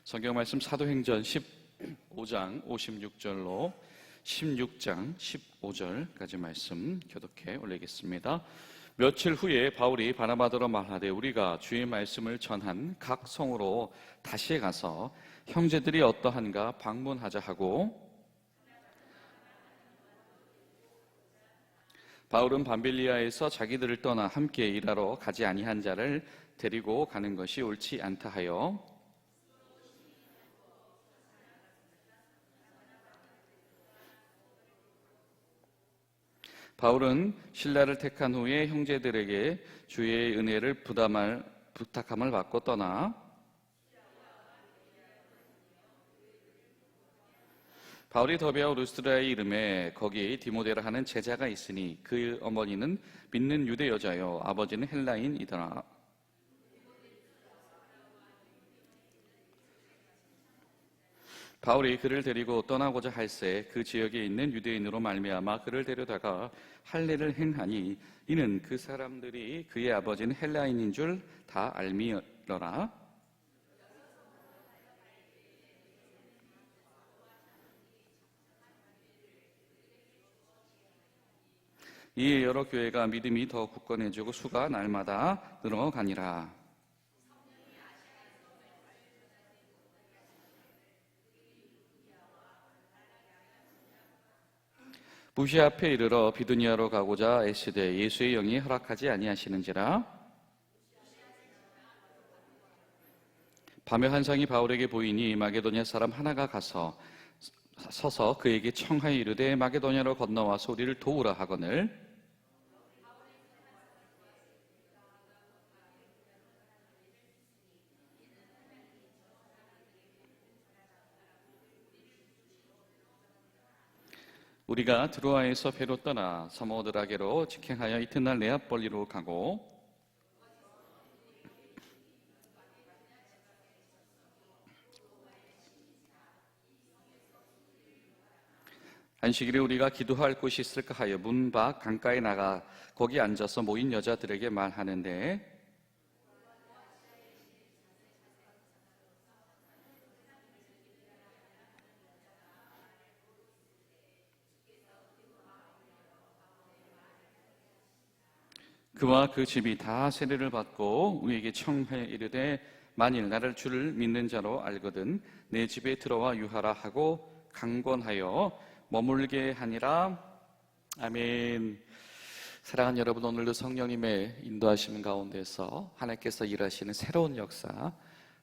성경 말씀 사도행전 15장 56절로 16장 15절까지 말씀 교독해 올리겠습니다. 며칠 후에 바울이 바나바더러 말하되 우리가 주의 말씀을 전한 각 성으로 다시 가서 형제들이 어떠한가 방문하자 하고, 바울은 밤빌리아에서 자기들을 떠나 함께 일하러 가지 아니한 자를 데리고 가는 것이 옳지 않다 하여 바울은 신라를 택한 후에 형제들에게 주의 은혜를 부탁함을 받고 떠나 바울이 더베아 루스드라에 이름에 거기 디모데라 하는 제자가 있으니 그 어머니는 믿는 유대 여자요 아버지는 헬라인이더라. 바울이 그를 데리고 떠나고자 할새 그 지역에 있는 유대인으로 말미암아 그를 데려다가 할례를 행하니 이는 그 사람들이 그의 아버지는 헬라인인 줄 다 알미러라. 이에 여러 교회가 믿음이 더 굳건해지고 수가 날마다 늘어가니라. 무시 앞에 이르러 비두니아로 가고자 애쓰되 예수의 영이 허락하지 아니하시는지라. 밤에 환상이 바울에게 보이니 마게도냐 사람 하나가 서서 그에게 청하여 이르되 마게도냐로 건너와서 우리를 도우라 하거늘 우리가 드로아에서 배로 떠나 사모드라게로 직행하여 이튿날 네아폴리로 가고 안식일에 우리가 기도할 곳이 있을까 하여 문 밖 강가에 나가 거기 앉아서 모인 여자들에게 말하는데 그와 그 집이 다 세례를 받고 우리에게 청하여 이르되 만일 나를 주를 믿는 자로 알거든 내 집에 들어와 유하라 하고 강권하여 머물게 하니라. 아멘. 사랑하는 여러분, 오늘도 성령님의 인도하시는 가운데서 하나님께서 일하시는 새로운 역사,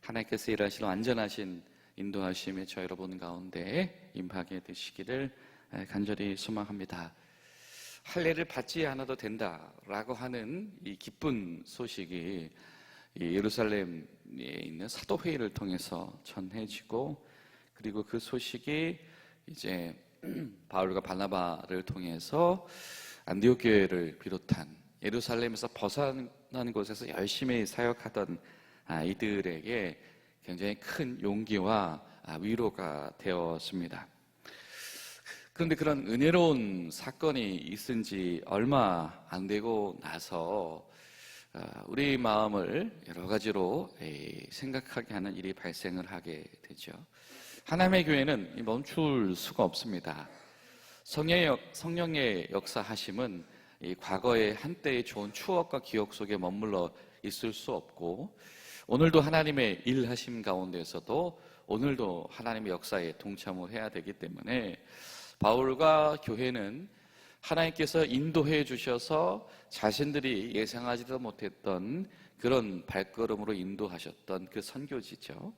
하나님께서 일하시는 완전하신 인도하심에 저 여러분 가운데 임하게 되시기를 간절히 소망합니다. 할례를 받지 않아도 된다라고 하는 이 기쁜 소식이 예루살렘에 있는 사도회의를 통해서 전해지고, 그리고 그 소식이 이제 바울과 바나바를 통해서 안디옥 교회를 비롯한 예루살렘에서 벗어난 곳에서 열심히 사역하던 이들에게 굉장히 큰 용기와 위로가 되었습니다. 그런데 그런 은혜로운 사건이 있은 지 얼마 안 되고 나서 우리 마음을 여러 가지로 생각하게 하는 일이 발생을 하게 되죠. 하나님의 교회는 멈출 수가 없습니다. 성령의 역사하심은 이 과거의 한때의 좋은 추억과 기억 속에 머물러 있을 수 없고, 오늘도 하나님의 일하심 가운데서도 오늘도 하나님의 역사에 동참을 해야 되기 때문에 바울과 교회는 하나님께서 인도해 주셔서 자신들이 예상하지도 못했던 그런 발걸음으로 인도하셨던 그 선교지죠.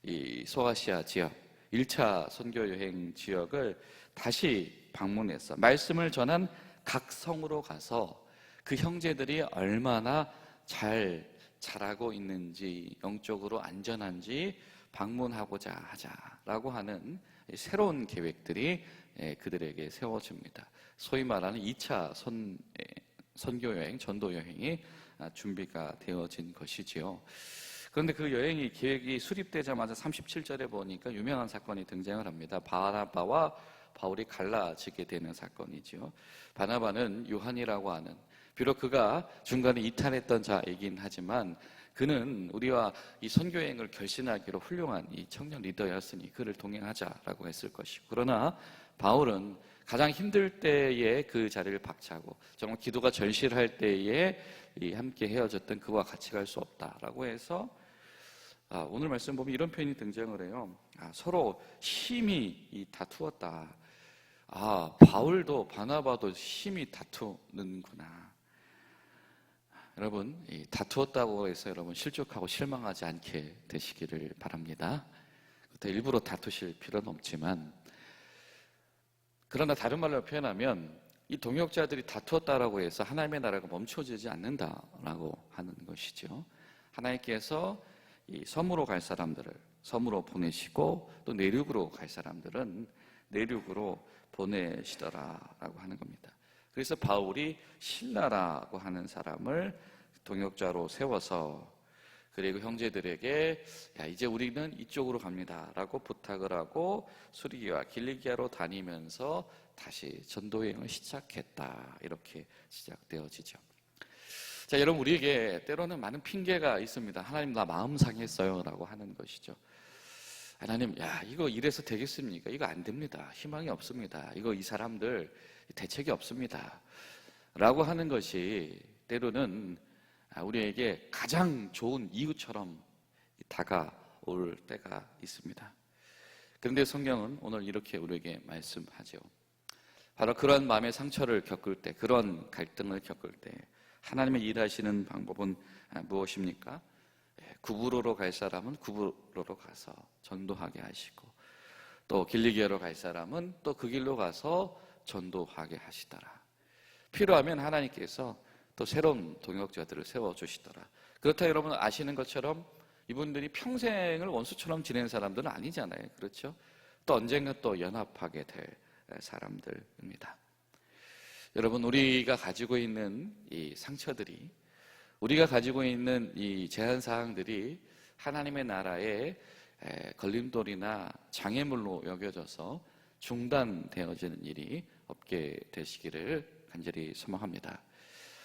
이 소아시아 지역 1차 선교여행 지역을 다시 방문해서 말씀을 전한 각 성으로 가서 그 형제들이 얼마나 잘 자라고 있는지, 영적으로 안전한지 방문하고자 하자라고 하는 새로운 계획들이 그들에게 세워집니다. 소위 말하는 2차 선교여행, 전도여행이 준비가 되어진 것이지요. 그런데 그 여행이 계획이 수립되자마자 37절에 보니까 유명한 사건이 등장을 합니다. 바나바와 바울이 갈라지게 되는 사건이죠. 바나바는 요한이라고 하는, 비록 그가 중간에 이탈했던 자이긴 하지만 그는 우리와 이 선교여행을 결신하기로 훌륭한 이 청년 리더였으니 그를 동행하자라고 했을 것이고, 그러나 바울은 가장 힘들 때에 그 자리를 박차고 정말 기도가 절실할 때에 함께 헤어졌던 그와 같이 갈 수 없다라고 해서 오늘 말씀 보면 이런 표현이 등장을 해요. 서로 심히 다투었다. 바울도 바나바도 심히 다투는구나. 여러분, 다투었다고 해서 여러분 실족하고 실망하지 않게 되시기를 바랍니다. 일부러 다투실 필요는 없지만, 그러나 다른 말로 표현하면 이 동역자들이 다투었다라고 해서 하나님의 나라가 멈춰지지 않는다라고 하는 것이죠. 하나님께서 이 섬으로 갈 사람들을 섬으로 보내시고 또 내륙으로 갈 사람들은 내륙으로 보내시더라라고 하는 겁니다. 그래서 바울이 실라라고 하는 사람을 동역자로 세워서, 그리고 형제들에게 이제 우리는 이쪽으로 갑니다라고 부탁을 하고 수리기와 길리기아로 다니면서 다시 전도여행을 시작했다. 이렇게 시작되어지죠. 자, 여러분, 우리에게 때로는 많은 핑계가 있습니다. 하나님, 나 마음 상했어요 라고 하는 것이죠. 하나님, 이거 이래서 되겠습니까? 이거 안 됩니다. 희망이 없습니다. 이 사람들 대책이 없습니다 라고 하는 것이 때로는 우리에게 가장 좋은 이유처럼 다가올 때가 있습니다. 그런데 성경은 오늘 이렇게 우리에게 말씀하죠. 바로 그런 마음의 상처를 겪을 때, 그런 갈등을 겪을 때 하나님의 일하시는 방법은 무엇입니까? 구브로로 갈 사람은 구브로로 가서 전도하게 하시고, 또 길리기아로 갈 사람은 또 그 길로 가서 전도하게 하시더라. 필요하면 하나님께서 또 새로운 동역자들을 세워주시더라. 그렇다 여러분 아시는 것처럼 이분들이 평생을 원수처럼 지낸 사람들은 아니잖아요. 그렇죠? 또 언젠가 또 연합하게 될 사람들입니다. 여러분, 우리가 가지고 있는 이 상처들이, 우리가 가지고 있는 이 제한사항들이 하나님의 나라의 걸림돌이나 장애물로 여겨져서 중단되어지는 일이 없게 되시기를 간절히 소망합니다.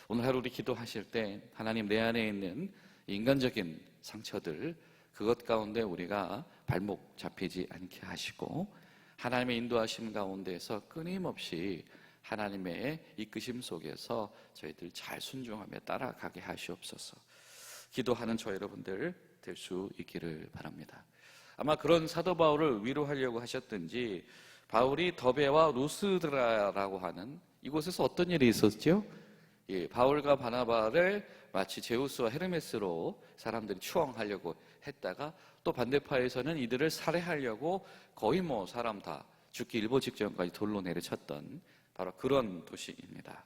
오늘 하루 우리 기도하실 때 하나님, 내 안에 있는 인간적인 상처들, 그것 가운데 우리가 발목 잡히지 않게 하시고 하나님의 인도하심 가운데서 끊임없이 하나님의 이끄심 속에서 저희들 잘 순종하며 따라가게 하시옵소서. 기도하는 저 여러분들 될 수 있기를 바랍니다. 아마 그런 사도 바울을 위로하려고 하셨든지 바울이 더베와 루스드라라고 하는 이곳에서 어떤 일이 있었죠? 바울과 바나바를 마치 제우스와 헤르메스로 사람들이 추앙하려고 했다가 또 반대파에서는 이들을 살해하려고 거의 사람 다 죽기 일보 직전까지 돌로 내려쳤던 바로 그런 도시입니다.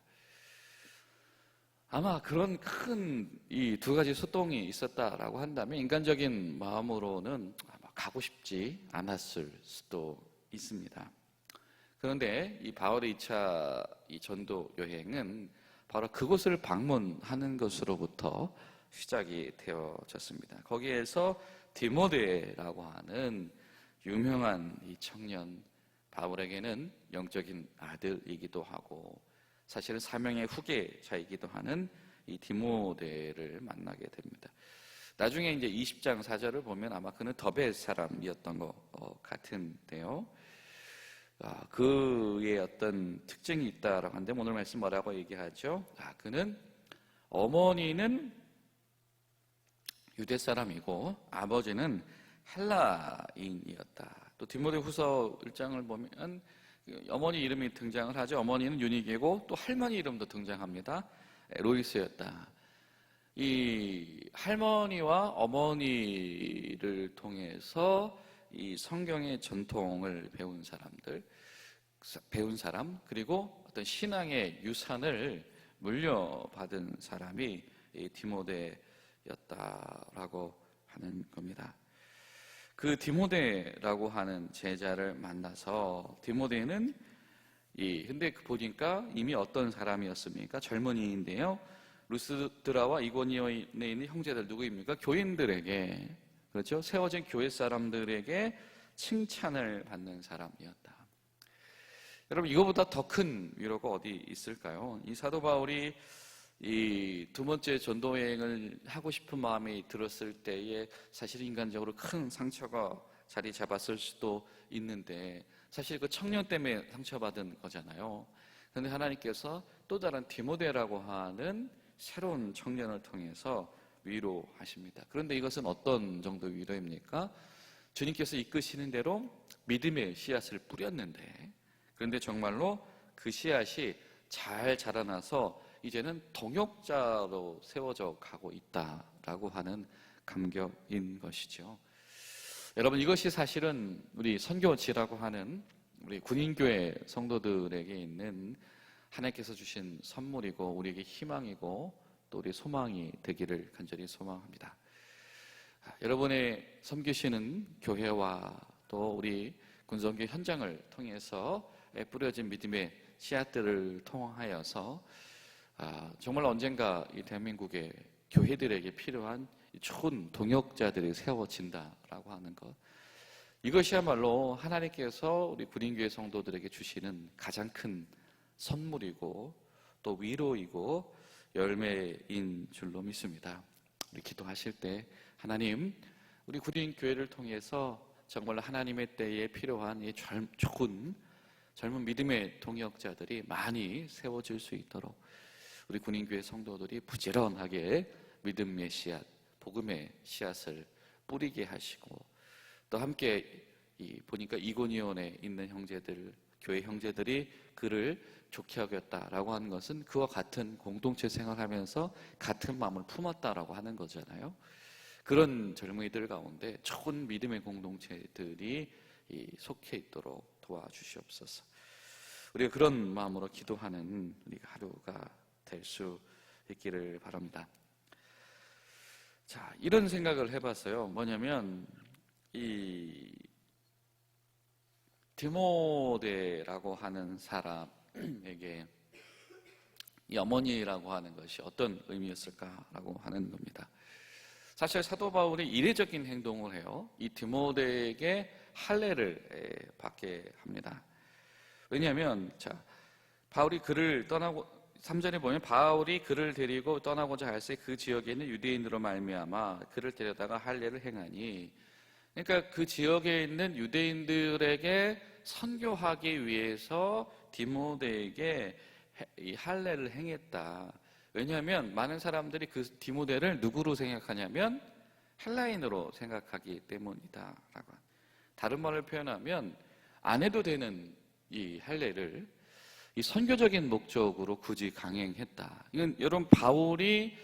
아마 그런 큰 이 두 가지 소동이 있었다라고 한다면 인간적인 마음으로는 아마 가고 싶지 않았을 수도 있습니다. 그런데 이 바울의 2차 이 전도 여행은 바로 그곳을 방문하는 것으로부터 시작이 되어졌습니다. 거기에서 디모데라고 하는 유명한 이 청년, 바울에게는 영적인 아들이기도 하고 사실은 사명의 후계자이기도 하는 이 디모데를 만나게 됩니다. 나중에 이제 20장 4절을 보면 아마 그는 더베 사람이었던 것 같은데요. 그의 어떤 특징이 있다라고 하는데 오늘 말씀 뭐라고 얘기하죠? 그는 어머니는 유대 사람이고 아버지는 헬라인이었다. 또 디모데후서 1장을 보면 어머니 이름이 등장을 하죠. 어머니는 유니게고 또 할머니 이름도 등장합니다. 로이스였다. 이 할머니와 어머니를 통해서 이 성경의 전통을 배운 사람, 그리고 어떤 신앙의 유산을 물려받은 사람이 이 디모데였다라고 하는 겁니다. 그 디모데라고 하는 제자를 만나서 디모데는 근데 보니까 이미 어떤 사람이었습니까? 젊은이인데요. 루스드라와 이고니온에 있는 형제들 누구입니까? 교인들에게, 그렇죠? 세워진 교회 사람들에게 칭찬을 받는 사람이었다. 여러분, 이거보다 더 큰 위로가 어디 있을까요? 이 사도 바울이 이 두 번째 전도여행을 하고 싶은 마음이 들었을 때에 사실 인간적으로 큰 상처가 자리 잡았을 수도 있는데 사실 그 청년 때문에 상처받은 거잖아요. 그런데 하나님께서 또 다른 디모데라고 하는 새로운 청년을 통해서 위로하십니다. 그런데 이것은 어떤 정도의 위로입니까? 주님께서 이끄시는 대로 믿음의 씨앗을 뿌렸는데 그런데 정말로 그 씨앗이 잘 자라나서 이제는 동역자로 세워져 가고 있다라고 하는 감격인 것이죠. 여러분, 이것이 사실은 우리 선교지라고 하는 우리 군인교회 성도들에게 있는 하나님께서 주신 선물이고 우리에게 희망이고 또 우리 소망이 되기를 간절히 소망합니다. 여러분의 섬기시는 교회와 또 우리 군선교 현장을 통해서 뿌려진 믿음의 씨앗들을 통하여서 정말 언젠가 이 대한민국의 교회들에게 필요한 좋은 동역자들이 세워진다라고 하는 것, 이것이야말로 하나님께서 우리 군인교회 성도들에게 주시는 가장 큰 선물이고 또 위로이고 열매인 줄로 믿습니다. 우리 기도하실 때 하나님, 우리 군인교회를 통해서 정말 하나님의 때에 필요한 이 좋은 젊은 믿음의 동역자들이 많이 세워질 수 있도록 우리 군인교회 성도들이 부지런하게 믿음의 씨앗, 복음의 씨앗을 뿌리게 하시고 또 함께 보니까 이고니온에 있는 형제들, 교회 형제들이 그를 좋게 여겼다라고 하는 것은 그와 같은 공동체 생활하면서 같은 마음을 품었다라고 하는 거잖아요. 그런 젊은이들 가운데 좋은 믿음의 공동체들이 속해 있도록 도와주시옵소서. 우리가 그런 마음으로 기도하는 우리가 하루가 될 수 있기를 바랍니다. 자, 이런 생각을 해봤어요. 뭐냐면 이 디모데라고 하는 사람에게 이 어머니라고 하는 것이 어떤 의미였을까라고 하는 겁니다. 사실 사도 바울이 이례적인 행동을 해요. 이 디모데에게 할례를 받게 합니다. 왜냐하면 바울이 그를 떠나고 3절에 보면 바울이 그를 데리고 떠나고자 할새 그 지역에 있는 유대인으로 말미암아 그를 데려다가 할례를 행하니, 그러니까 그 지역에 있는 유대인들에게 선교하기 위해서 디모데에게 이 할례를 행했다. 왜냐하면 많은 사람들이 그 디모데를 누구로 생각하냐면 헬라인으로 생각하기 때문이다라고. 다른 말을 표현하면 안 해도 되는 이 할례를 이 선교적인 목적으로 굳이 강행했다. 이건 여러분, 바울이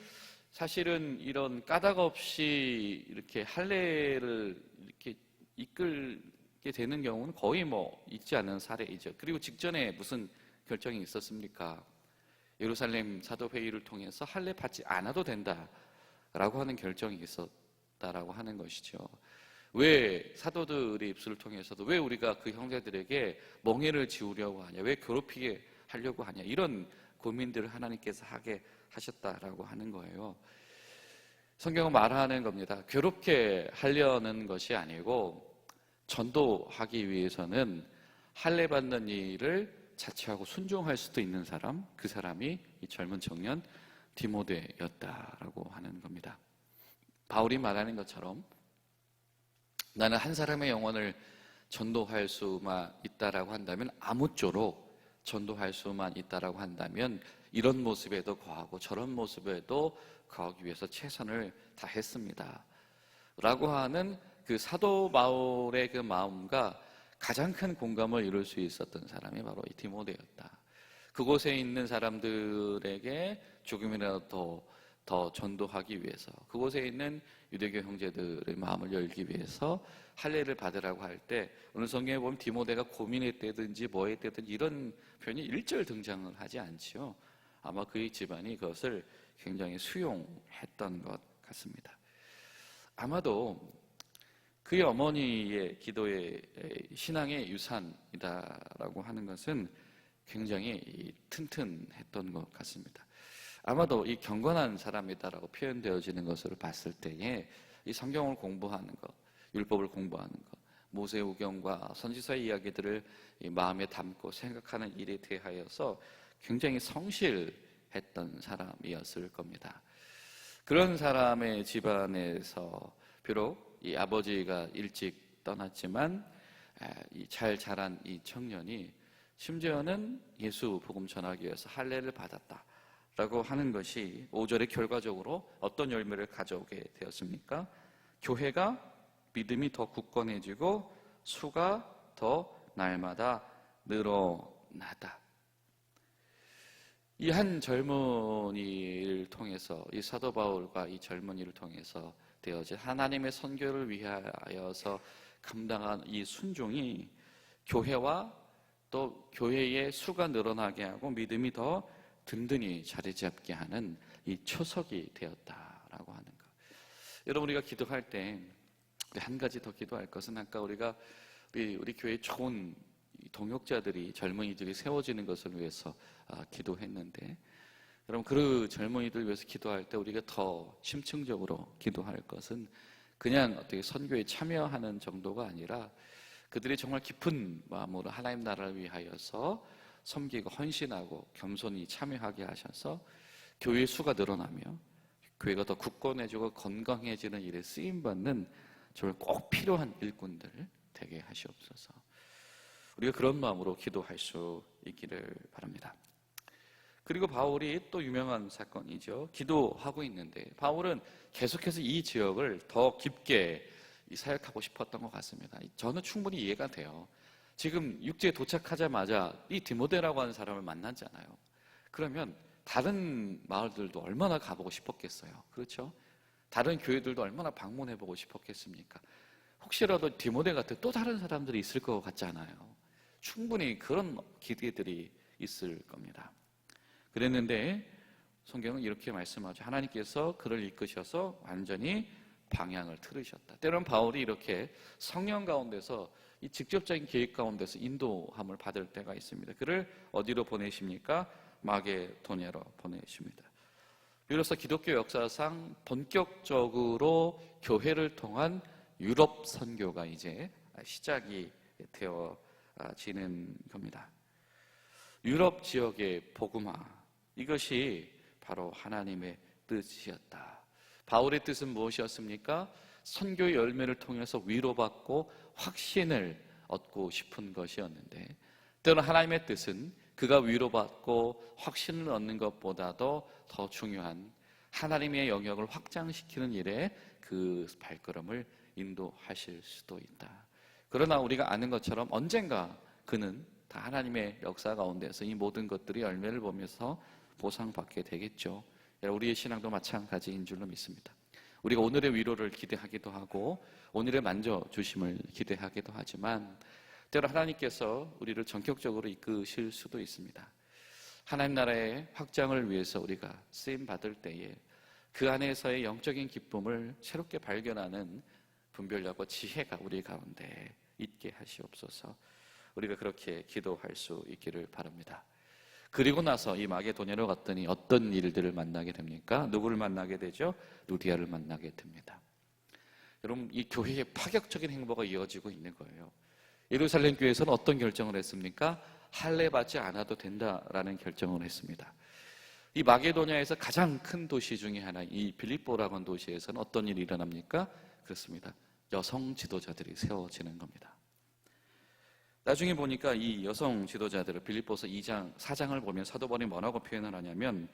사실은 이런 까닭 없이 이렇게 할례를 이렇게 이끌게 되는 경우는 거의 있지 않은 사례이죠. 그리고 직전에 무슨 결정이 있었습니까? 예루살렘 사도회의를 통해서 할례 받지 않아도 된다라고 하는 결정이 있었다라고 하는 것이죠. 왜 사도들의 입술을 통해서도 왜 우리가 그 형제들에게 멍해를 지우려고 하냐, 왜 괴롭히게 하려고 하냐, 이런 고민들을 하나님께서 하게 하셨다라고 하는 거예요. 성경은 말하는 겁니다. 괴롭게 하려는 것이 아니고 전도하기 위해서는 할례 받는 일을 자처하고 순종할 수도 있는 사람, 그 사람이 이 젊은 청년 디모데였다라고 하는 겁니다. 바울이 말하는 것처럼 나는 한 사람의 영혼을 전도할 수만 있다라고 한다면, 아무쪼록 전도할 수만 있다라고 한다면 이런 모습에도 거하고 저런 모습에도 거하기 위해서 최선을 다했습니다 라고 하는 그 사도 바울의 그 마음과 가장 큰 공감을 이룰 수 있었던 사람이 바로 이 디모데였다. 그곳에 있는 사람들에게 조금이라도 더 전도하기 위해서, 그곳에 있는 유대교 형제들의 마음을 열기 위해서 할례를 받으라고 할 때, 오늘 성경에 보면 디모데가 고민했다든지 뭐했다든지 이런 표현이 일절 등장을 하지 않지요. 아마 그의 집안이 그것을 굉장히 수용했던 것 같습니다. 아마도 그의 어머니의 기도의 신앙의 유산이다라고 하는 것은 굉장히 튼튼했던 것 같습니다. 아마도 이 경건한 사람이다라고 표현되어지는 것으로 봤을 때에 이 성경을 공부하는 것, 율법을 공부하는 것, 모세오경과 선지서의 이야기들을 이 마음에 담고 생각하는 일에 대하여서 굉장히 성실했던 했던 사람이었을 겁니다. 그런 사람의 집안에서 비록 이 아버지가 일찍 떠났지만 이 잘 자란 이 청년이 심지어는 예수 복음 전하기 위해서 할례를 받았다라고 하는 것이 5절에 결과적으로 어떤 열매를 가져오게 되었습니까? 교회가 믿음이 더 굳건해지고 수가 더 날마다 늘어나다. 이 한 젊은이를 통해서, 이 사도 바울과 이 젊은이를 통해서 되어진 하나님의 선교를 위하여서 감당한 이 순종이 교회와 또 교회의 수가 늘어나게 하고 믿음이 더 든든히 자리 잡게 하는 이 초석이 되었다라고 하는 것. 여러분, 우리가 기도할 때 한 가지 더 기도할 것은, 아까 우리가 우리 교회에 좋은 동역자들이, 젊은이들이 세워지는 것을 위해서 기도했는데, 여러분, 그 젊은이들 위해서 기도할 때 우리가 더 심층적으로 기도할 것은 그냥 어떻게 선교에 참여하는 정도가 아니라 그들이 정말 깊은 마음으로 하나님 나라를 위하여서 섬기고 헌신하고 겸손히 참여하게 하셔서 교회의 수가 늘어나며 교회가 더 굳건해지고 건강해지는 일에 쓰임받는 정말 꼭 필요한 일꾼들 되게 하시옵소서. 우리가 그런 마음으로 기도할 수 있기를 바랍니다. 그리고 바울이 또 유명한 사건이죠. 기도하고 있는데 바울은 계속해서 이 지역을 더 깊게 사역하고 싶었던 것 같습니다. 저는 충분히 이해가 돼요. 지금 육지에 도착하자마자 이 디모데라고 하는 사람을 만났잖아요. 그러면 다른 마을들도 얼마나 가보고 싶었겠어요. 그렇죠? 다른 교회들도 얼마나 방문해보고 싶었겠습니까? 혹시라도 디모데 같은 또 다른 사람들이 있을 것 같지 않아요? 충분히 그런 기대들이 있을 겁니다. 그랬는데 성경은 이렇게 말씀하죠. 하나님께서 그를 이끄셔서 완전히 방향을 틀으셨다. 때로는 바울이 이렇게 성령 가운데서 이 직접적인 계획 가운데서 인도함을 받을 때가 있습니다. 그를 어디로 보내십니까? 마게도냐로 보내십니다. 비로소 기독교 역사상 본격적으로 교회를 통한 유럽 선교가 이제 시작이 되어지는 겁니다. 유럽 지역의 복음화, 이것이 바로 하나님의 뜻이었다. 바울의 뜻은 무엇이었습니까? 선교의 열매를 통해서 위로받고 확신을 얻고 싶은 것이었는데, 때로는 하나님의 뜻은 그가 위로받고 확신을 얻는 것보다도 더 중요한 하나님의 영역을 확장시키는 일에 그 발걸음을 인도하실 수도 있다. 그러나 우리가 아는 것처럼 언젠가 그는 다 하나님의 역사 가운데서 이 모든 것들이 열매를 보면서 보상받게 되겠죠. 우리의 신앙도 마찬가지인 줄로 믿습니다. 우리가 오늘의 위로를 기대하기도 하고 오늘의 만져주심을 기대하기도 하지만 때로 하나님께서 우리를 전격적으로 이끄실 수도 있습니다. 하나님 나라의 확장을 위해서 우리가 쓰임받을 때에 그 안에서의 영적인 기쁨을 새롭게 발견하는 분별력과 지혜가 우리 가운데 있게 하시옵소서. 우리가 그렇게 기도할 수 있기를 바랍니다. 그리고 나서 이 마게도냐로 갔더니 어떤 일들을 만나게 됩니까? 누구를 만나게 되죠? 루디아를 만나게 됩니다. 여러분, 이 교회의 파격적인 행보가 이어지고 있는 거예요. 예루살렘 교회에서는 어떤 결정을 했습니까? 할례 받지 않아도 된다라는 결정을 했습니다. 이 마게도냐에서 가장 큰 도시 중에 하나, 이 빌립보라고 하는 도시에서는 어떤 일이 일어납니까? 그렇습니다. 여성 지도자들이 세워지는 겁니다. 나중에 보니까 이 여성 지도자들을 빌립보서 2장, 4장을 보면 사도 바울이 뭐라고 표현을 하냐면,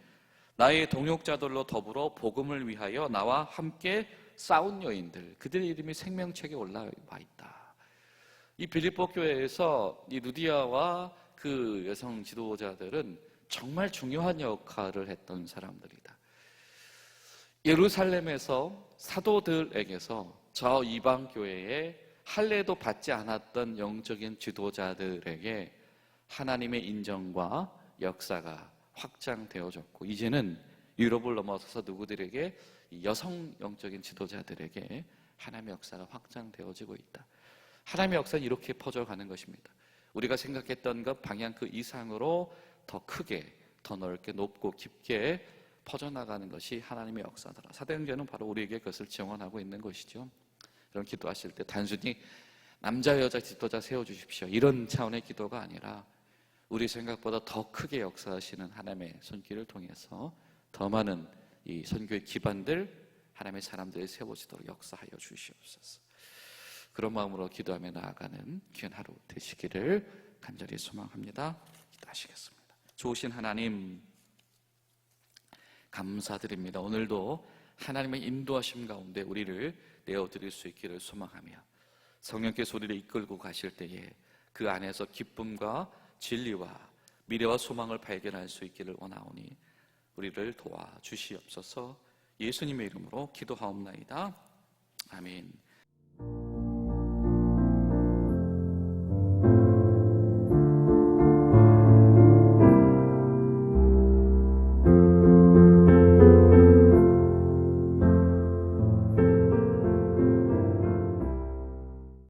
나의 동역자들로 더불어 복음을 위하여 나와 함께 싸운 여인들, 그들의 이름이 생명책에 올라와 있다. 이 빌립보 교회에서 이 루디아와 그 여성 지도자들은 정말 중요한 역할을 했던 사람들이다. 예루살렘에서 사도들에게서 저 이방 교회에 할례도 받지 않았던 영적인 지도자들에게 하나님의 인정과 역사가 확장되어졌고, 이제는 유럽을 넘어서서 누구들에게, 여성 영적인 지도자들에게 하나님의 역사가 확장되어지고 있다. 하나님의 역사는 이렇게 퍼져가는 것입니다. 우리가 생각했던 것 방향 그 이상으로 더 크게, 더 넓게, 높고 깊게 퍼져나가는 것이 하나님의 역사더라. 사도행전은 바로 우리에게 그것을 증언하고 있는 것이죠. 여러분, 기도하실 때 단순히 남자 여자 지도자 세워주십시오, 이런 차원의 기도가 아니라 우리 생각보다 더 크게 역사하시는 하나님의 손길을 통해서 더 많은 이 선교의 기반들 하나님의 사람들이 세워지도록 역사하여 주시옵소서. 그런 마음으로 기도하며 나아가는 귀한 하루 되시기를 간절히 소망합니다. 기도하시겠습니다. 좋으신 하나님, 감사드립니다. 오늘도 하나님의 인도하심 가운데 우리를 내어드릴 수 있기를 소망하며 성령께서 우리를 이끌고 가실 때에 그 안에서 기쁨과 진리와 미래와 소망을 발견할 수 있기를 원하오니 우리를 도와주시옵소서. 예수님의 이름으로 기도하옵나이다. 아멘.